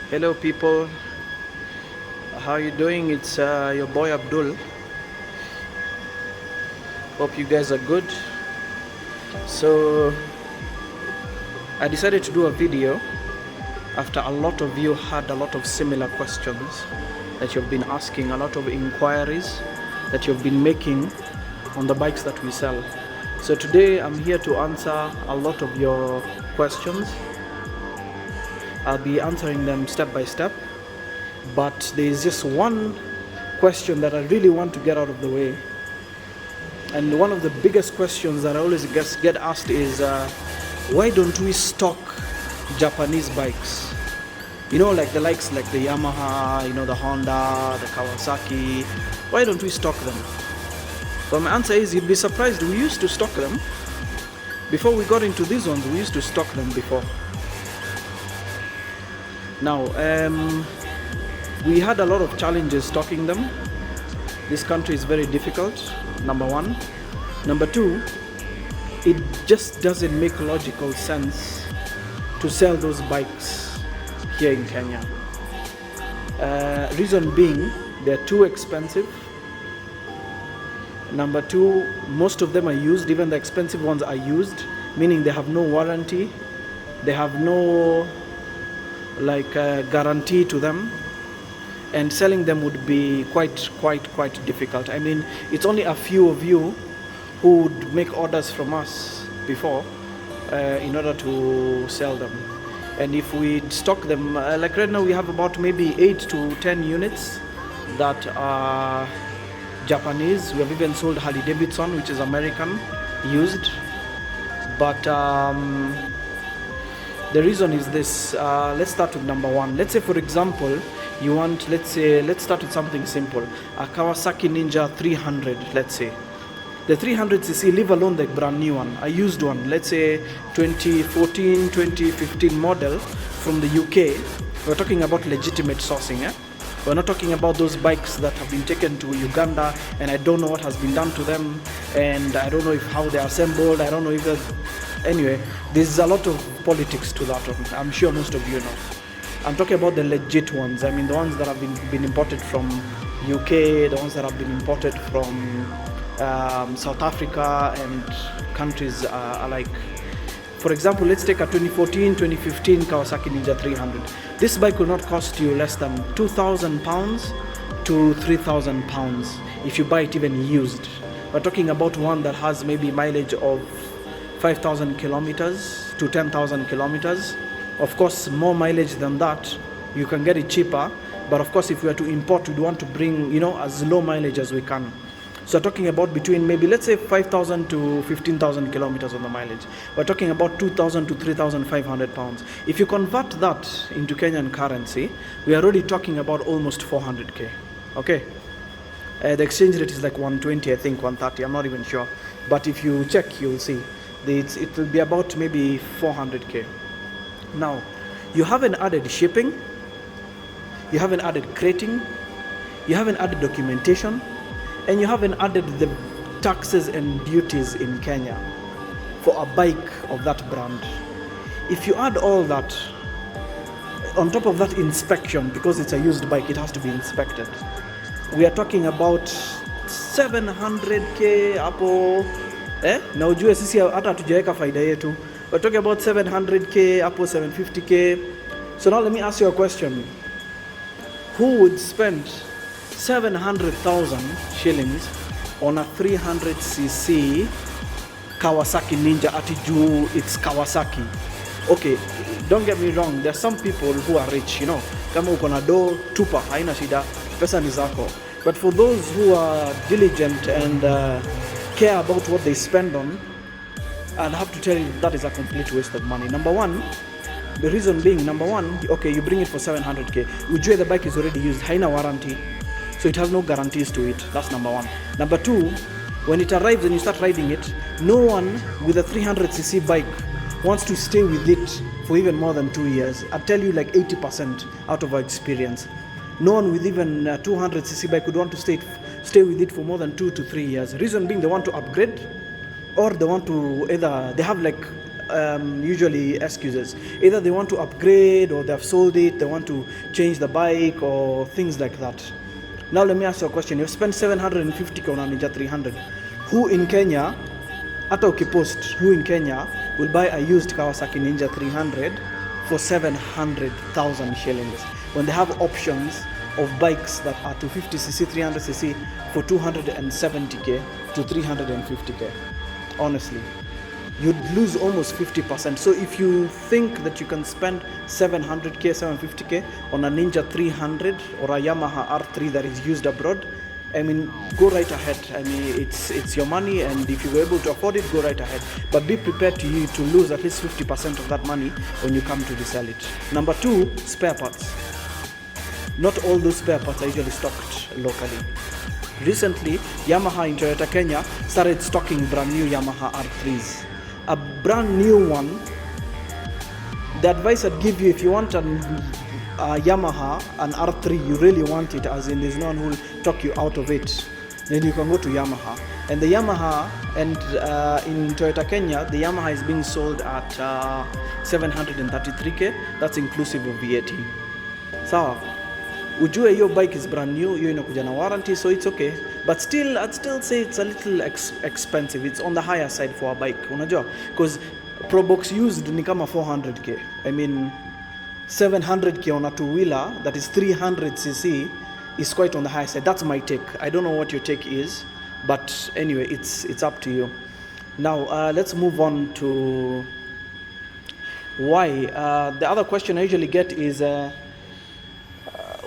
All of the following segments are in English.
Hello people, how you doing? It's your boy Abdul. Hope you guys are good. So I decided to do a video after a lot of you had a lot of similar questions that you've been asking, a lot of inquiries that you've been making on the bikes that we sell. So today I'm here to answer a lot of your questions. I'll be answering them step by step, but there's just one question that I really want to get out of the way. And one of the biggest questions that I always get asked is why don't we stock Japanese bikes? You know, like the likes like the Yamaha, you know, the Honda, the Kawasaki. Why don't we stock them? Well, my answer is you'd be surprised. We used to stock them. Before we got into these ones, we used to stock them before. Now, we had a lot of challenges stocking them. This country is very difficult, number one. Number two, it just doesn't make logical sense to sell those bikes here in Kenya. Reason being, they're too expensive. Number two, most of them are used, even the expensive ones are used, meaning they have no warranty, they have no guarantee to them, and selling them would be quite difficult. I mean, it's only a few of you who would make orders from us before in order to sell them. And if we stock them, like right now we have about maybe 8 to 10 units that are Japanese. We have even sold Harley Davidson, which is American, used. But the reason is this. Let's start with number one. Let's say, for example, you want, let's start with something simple. A Kawasaki Ninja 300, let's say. The 300cc, leave alone the brand new one, a used one, let's say 2014, 2015 model from the UK. We're talking about legitimate sourcing, eh? We're not talking about those bikes that have been taken to Uganda and I don't know what has been done to them, and I don't know how they're assembled, I don't know if anyway, there's a lot of politics to that one. I'm sure most of you know. I'm talking about the legit ones. I mean, the ones that have been imported from UK, the ones that have been imported from South Africa and countries alike. For example, let's take a 2014, 2015 Kawasaki Ninja 300. This bike will not cost you less than £2,000 to £3,000 if you buy it even used. We're talking about one that has maybe mileage of 5,000 kilometers to 10,000 kilometers. Of course, more mileage than that, you can get it cheaper. But of course, if we are to import, we'd want to bring, you know, as low mileage as we can. So talking about between maybe, let's say 5,000 to 15,000 kilometers on the mileage. We're talking about 2,000 to 3,500 pounds. If you convert that into Kenyan currency, we are already talking about almost 400k. Okay. The exchange rate is like 120, I think 130. I'm not even sure. But if you check, you'll see. It will be about maybe 400k. Now, you haven't added shipping, you haven't added crating, you haven't added documentation, and you haven't added the taxes and duties in Kenya for a bike of that brand. If you add all that, on top of that inspection, because it's a used bike, it has to be inspected. We are talking about 700k hapo, na ujue sisi hata hatujaweka faida yetu. We're talking about 700k hapo, 750k. So now let me ask you a question. Who would spend 700,000 shillings on a 300cc Kawasaki Ninja at juu it's Kawasaki? Okay, don't get me wrong, there are some people who are rich, you know. Kama uko na do, tupa, haina shida, pesa ni zako. But for those who are diligent and care about what they spend on, I'd have to tell you that is a complete waste of money. Number one, the reason being, number one, okay, you bring it for 700k. Ujue the bike is already used, haina warranty. So it has no guarantees to it. That's number one. Number two, when it arrives and you start riding it, no one with a 300cc bike wants to stay with it for even more than 2 years. I tell you, like 80% out of our experience. No one with even a 200cc bike would want to stay with it for more than 2 to 3 years. Reason being, they want to upgrade, or they want to either, they have like usually excuses. Either they want to upgrade, or they've sold it, they want to change the bike, or things like that. Now let me ask you a question. You've spent 750k on a Ninja 300. Who in Kenya, hata ukipost, who in Kenya will buy a used Kawasaki Ninja 300 for 700,000 shillings when they have options of bikes that are 250cc, 300cc for 270k to 350k? Honestly, you'd lose almost 50%. So if you think that you can spend 700k, 750k on a Ninja 300 or a Yamaha R3 that is used abroad, I mean, go right ahead. I mean, it's your money, and if you're able to afford it, go right ahead. But be prepared to lose at least 50% of that money when you come to resell it. Number 2, spare parts. Not all those spare parts are usually stocked locally. Recently, Yamaha in Toyota Kenya started stocking brand new Yamaha R3s. A brand new one, the advice I'd give you, if you want a Yamaha, an R3, you really want it, as in there's no one who will talk you out of it, then you can go to Yamaha. And the Yamaha, and in Toyota Kenya, the Yamaha is being sold at 733k. That's inclusive of VAT. So, ujue hiyo bike is brand new, hiyo inakuja na warranty, so it's okay. But still, I'd still say it's a little expensive. It's on the higher side for a bike, unajua? Because Probox used ni kama 400k. I mean, 700k on a two-wheeler that is 300cc is quite on the high side. That's my take. I don't know what your take is, but anyway, it's up to you. Now, let's move on to why. The other question I usually get is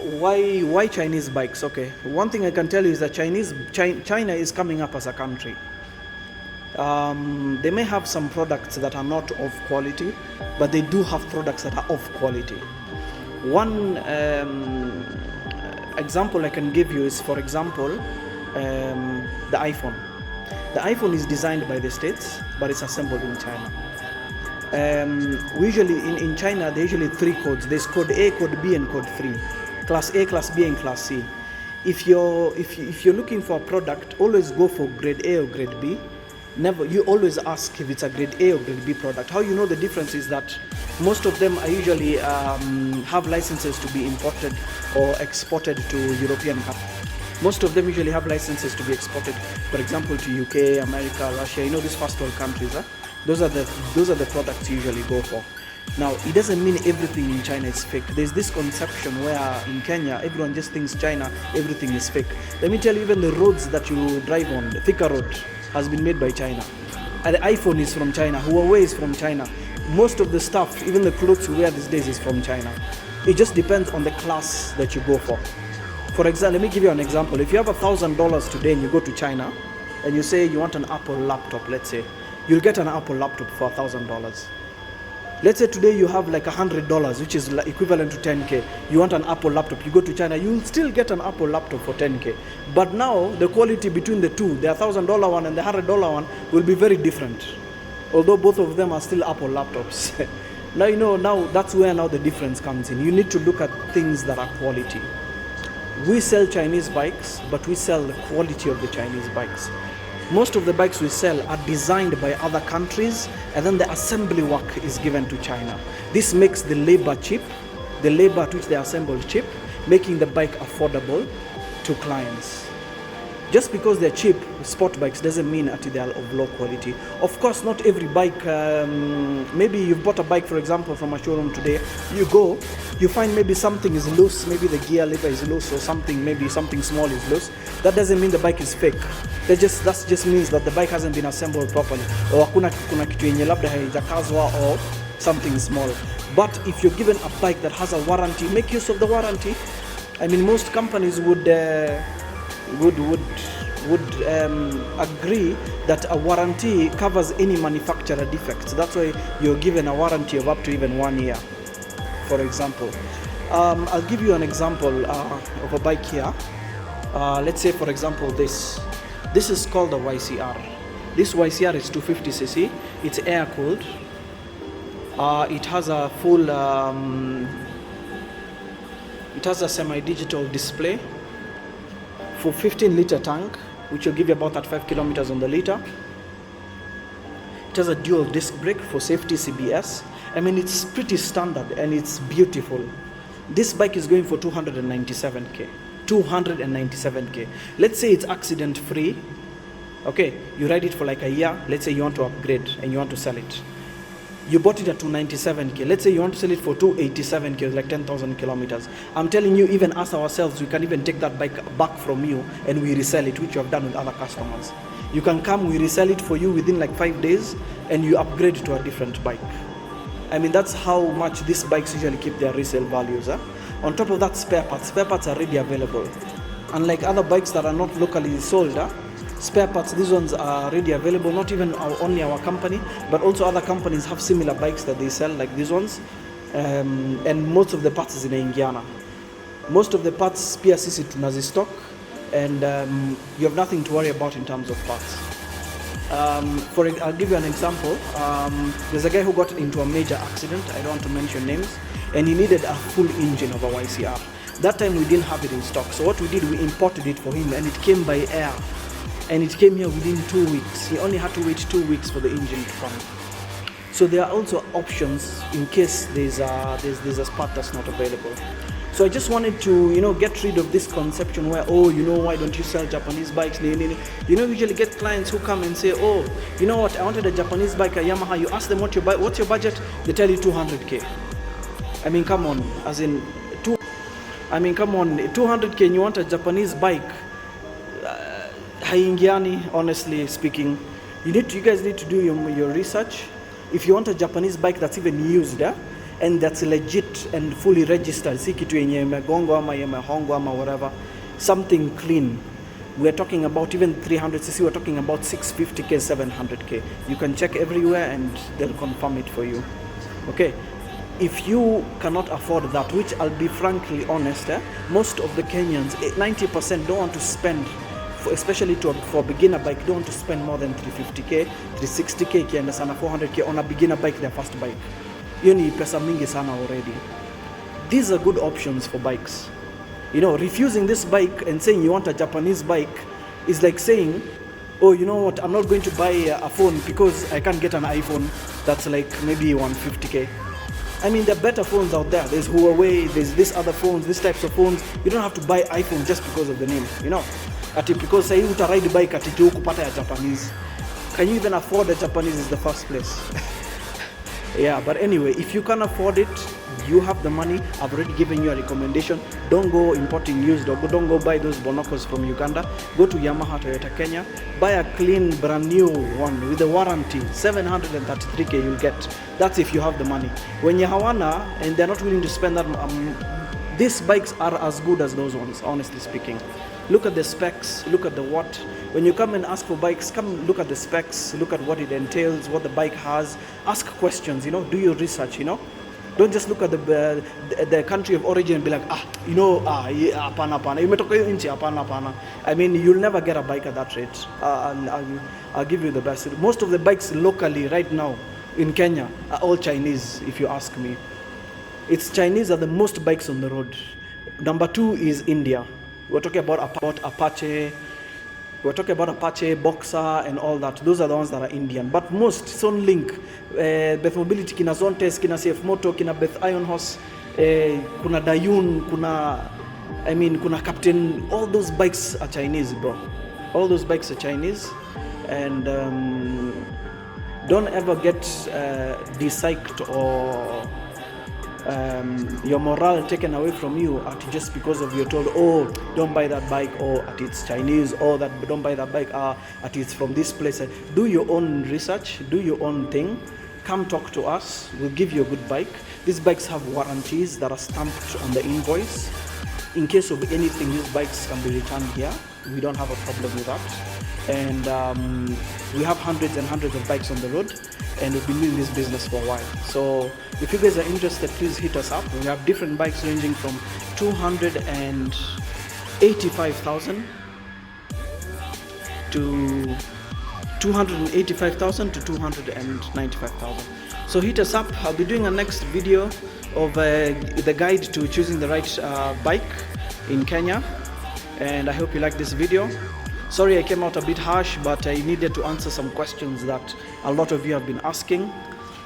why Chinese bikes? Okay, one thing I can tell you is that China is coming up as a country. They may have some products that are not of quality, but they do have products that are of quality. One example I can give you is, for example, the iPhone. The iPhone is designed by the States, but it's assembled in China. Usually in China, there are usually 3 codes. There's code A, code B, and code 3. Class A, Class B, and Class C. If you're looking for a product, always go for grade A or grade B. Never, you always ask if it's a grade A or grade B product. How you know the difference is that most of them are usually have licenses to be imported or exported to European countries. Most of them usually have licenses to be exported, for example, to UK, America, Russia. You know, these first world countries. Those are the products you usually go for. Now, it doesn't mean everything in China is fake. There's this conception where in Kenya, everyone just thinks China, everything is fake. Let me tell you, even the roads that you drive on, the Thika road, has been made by China. And the iPhone is from China. Huawei is from China. Most of the stuff, even the clothes you wear these days, is from China. It just depends on the class that you go for. For example, let me give you an example. If you have $1,000 today and you go to China and you say you want an Apple laptop, let's say, you'll get an Apple laptop for $1,000. Let's say today you have like $100, which is equivalent to 10k. You want an Apple laptop, you go to China, you'll still get an Apple laptop for 10k. But now the quality between the two, the $1,000 one and the $100 one, will be very different. Although both of them are still Apple laptops. Now that's where now the difference comes in. You need to look at things that are quality. We sell Chinese bikes, but we sell the quality of the Chinese bikes. Most of the bikes we sell are designed by other countries, and then the assembly work is given to China. This makes the labor cheap, the labor at which they are assembled cheap, making the bike affordable to clients. Just because they're cheap, sport bikes, doesn't mean that they are of low quality. Of course, not every bike, maybe you've bought a bike, for example, from a showroom today, you go, you find maybe something is loose, maybe the gear lever is loose, or something, maybe something small is loose. That doesn't mean the bike is fake. That just means that the bike hasn't been assembled properly, or kuna kitu yenye labda haijakazwa, or something small. But if you're given a bike that has a warranty, make use of the warranty. I mean, most companies would agree that a warranty covers any manufacturer defects. That's why you're given a warranty of up to even 1 year, for example. I'll give you an example of a bike here. Let's say, for example, this is called the YCR. This YCR is 250cc. It's air cooled. It has a full it has a semi-digital display for 15-liter tank, which will give you about 35 kilometers on the liter. It has a dual disc brake for safety, CBS. I mean, it's pretty standard and it's beautiful. This bike is going for 297k. 297k. Let's say it's accident free. Okay, you ride it for like a year. Let's say you want to upgrade and you want to sell it. You bought it at 297k. Let's say you want to sell it for 287k, like 10,000 kilometers. I'm telling you, even us ourselves, we can even take that bike back from you and we resell it, which you have done with other customers. You can come, we resell it for you within like 5 days and you upgrade to a different bike. I mean, that's how much these bikes usually keep their resale values. On top of that, spare parts are readily available. Unlike other bikes that are not locally sold, spare parts, these ones are readily available, not even only our company, but also other companies have similar bikes that they sell, like these ones. And most of the parts is in Indiana. Most of the parts pia sisi tunazistock, and you have nothing to worry about in terms of parts. I'll give you an example. There's a guy who got into a major accident, I don't want to mention names, and he needed a full engine of a YCR. That time we didn't have it in stock, so what we did, we imported it for him, and it came by air. And it came here within 2 weeks. He only had to wait 2 weeks for the engine to come. So there are also options in case there's a part that's not available. So I just wanted to, get rid of this conception where, why don't you sell Japanese bikes? Usually get clients who come and say, you know what, I wanted a Japanese bike, a Yamaha. You ask them what's your budget? They tell you 200k. I mean, come on, 200k and you want a Japanese bike? Haingiani, honestly speaking. You guys need to do your research. If you want a Japanese bike that's even used, and that's legit and fully registered, si kitu yenye imegongo ama imehongwa ama whatever, something clean, we're talking about even 300cc, we're talking about 650k, 700k. You can check everywhere and they'll confirm it for you. Okay, if you cannot afford that, which I'll be frankly honest, most of the Kenyans, 90% don't want to spend, especially for beginner bike, don't want to spend more than 350k, 360k, ikienda sana 400k on a beginner bike, their first bike. Hiyo ni pesa mingi sana already. These are good options for bikes. Refusing this bike and saying you want a Japanese bike is like saying, you know what, I'm not going to buy a phone because I can't get an iPhone that's like maybe 150k. I mean, there are better phones out there. There's Huawei, there's this other phones, these types of phones. You don't have to buy iPhone just because of the name, Ati because say uta ride bike ati kupata ya Japanese. Can you even afford a Japanese is the first place? Yeah, but anyway, if you can afford it, you have the money. I've already given you a recommendation. Don't go importing used, or don't go buy those bonocos from Uganda. Go to Yamaha, Toyota Kenya, buy a clean brand new one with a warranty. 733k you'll get. That's if you have the money. When you hawana and they're not willing to spend that, these bikes are as good as those ones, honestly speaking. Look at the specs, look at the watt. When you come and ask for bikes, come look at the specs, look at what it entails, what the bike has. Ask questions, do your research, Don't just look at the country of origin and be like, apana. Imetoka hiyo nchi, apana. I mean, you'll never get a bike at that rate. I'll give you the best. Most of the bikes locally right now in Kenya are all Chinese, if you ask me. It's Chinese are the most bikes on the road. Number 2 is India. We're talking about Apache. We're talking about Apache, Boxer, and all that. Those are the ones that are Indian. But most, Son Link, Beth Mobility, kina Zontes, kina CF Moto, kina Beth Iron Horse, kuna Dayun, kuna Captain. All those bikes are Chinese, bro. All those bikes are Chinese. And don't ever get de-psyched or your morale taken away from you just because of you're told, don't buy that bike, or it's Chinese, or that don't buy that bike, it's from this place. Do your own research, do your own thing. Come talk to us, we'll give you a good bike. These bikes have warranties that are stamped on the invoice. In case of anything, these bikes can be returned here. We don't have a problem with that. And we have hundreds and hundreds of bikes on the road, and we've been doing this business for a while. So if you guys are interested, please hit us up. We have different bikes ranging from 285,000 to 295,000. So hit us up. I'll be doing a next video of the guide to choosing the right bike in Kenya, and I hope you like this video. Sorry I came out a bit harsh, but I needed to answer some questions that a lot of you have been asking.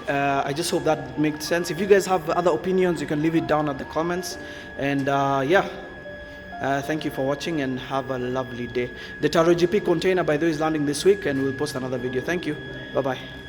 I just hope that makes sense. If you guys have other opinions, you can leave it down at the comments. And thank you for watching and have a lovely day. The Taro GP container, by the way, is landing this week, and we'll post another video. Thank you. Bye bye.